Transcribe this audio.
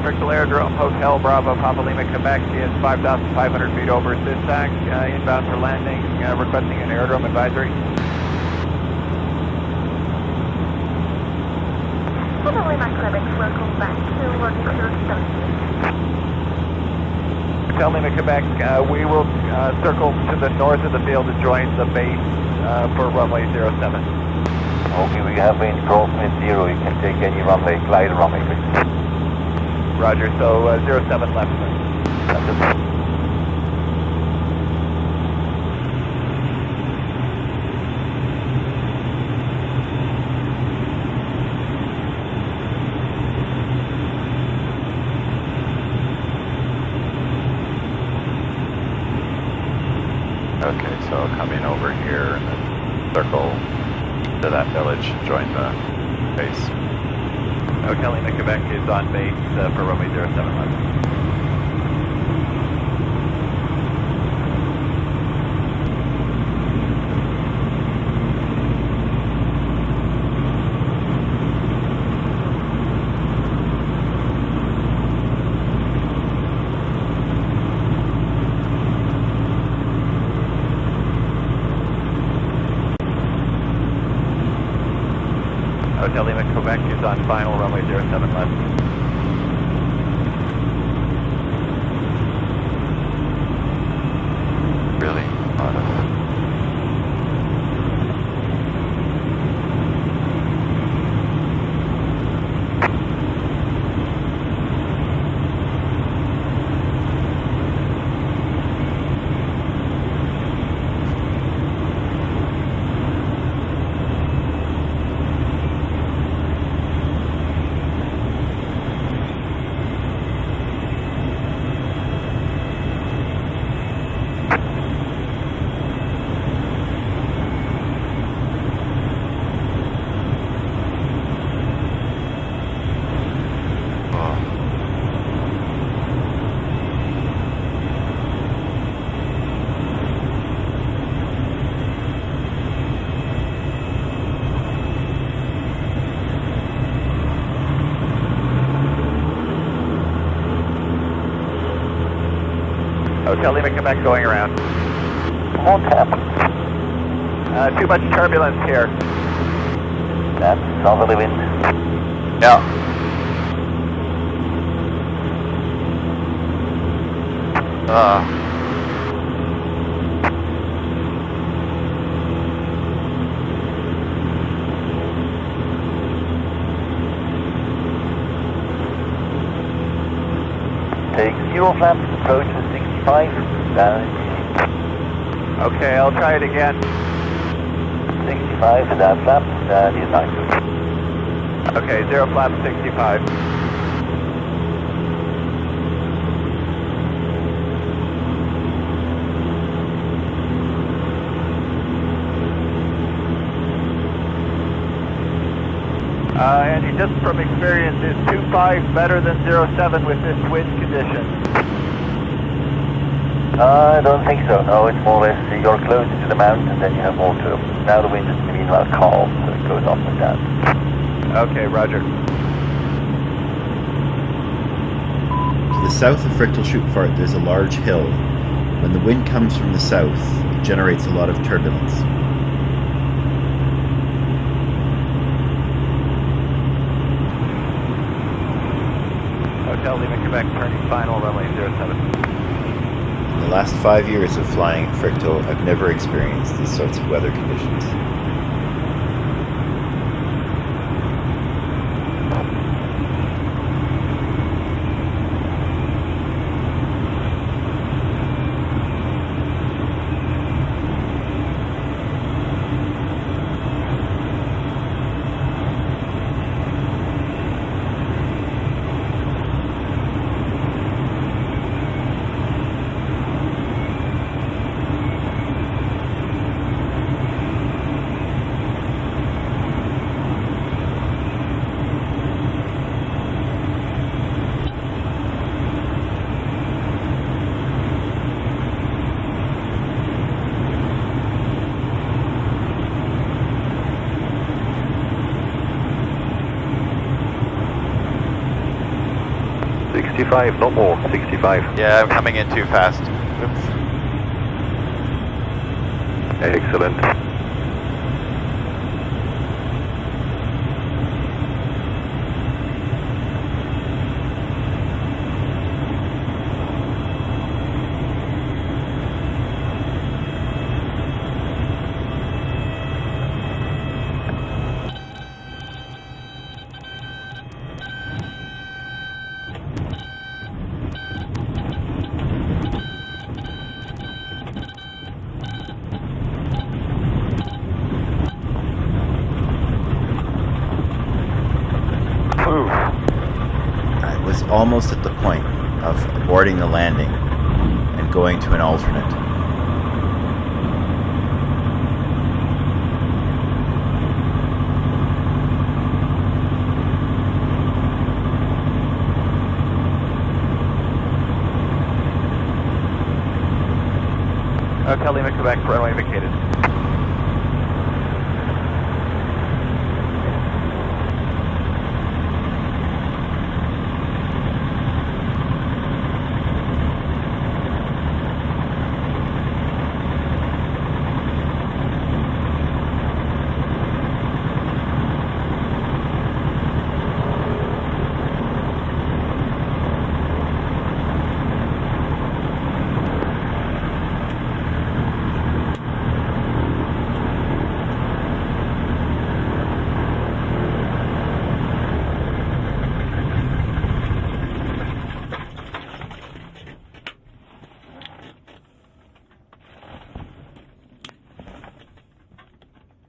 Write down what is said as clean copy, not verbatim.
Fricktal Aerodrome, Hotel Bravo, Papa Lima, Quebec is 5,500 feet over SysTac, inbound for landing, requesting an aerodrome advisory. Papa Lima, Quebec, welcome back to Wind Shear While Hotel Lima, Quebec, we will circle to the north of the field to join the base for runway 07. Okay, we have wind crosswind 0, you can take any runway, glide runway. Roger, so 07 left. That's it. Okay, so coming over here and then circle to that village, join the base. Hotel Lima, Quebec is on base for runway 07 left. Hotel Lima, Quebec is on final runway 07 left. Really? Hotel Lima, Quebec going around. What's happened? Too much turbulence here. That's southerly wind. Yeah. Take 0 flaps, approach to 65. Okay, I'll try it again. 65 without flaps, design. Okay, 0 flap 65. Andy, just from experience, is 25 better than 07 with this wind condition? I don't think so. No, it's more or less you're closer to the mountain and then you have more turbulence. Now the wind is meanwhile calm, so it goes up and down. Okay, roger. To the south of Fricktal Schupfart, there's a large hill. When the wind comes from the south, it generates a lot of turbulence. Hotel Lima, Quebec, turning final, runway 07. In the last 5 years of flying at Fricktal, I've never experienced these sorts of weather conditions. 65, not more, 65. Yeah, I'm coming in too fast. Excellent. I was almost at the point of aborting the landing and going to an alternate. Hotel Lima, Quebec, runway vacated.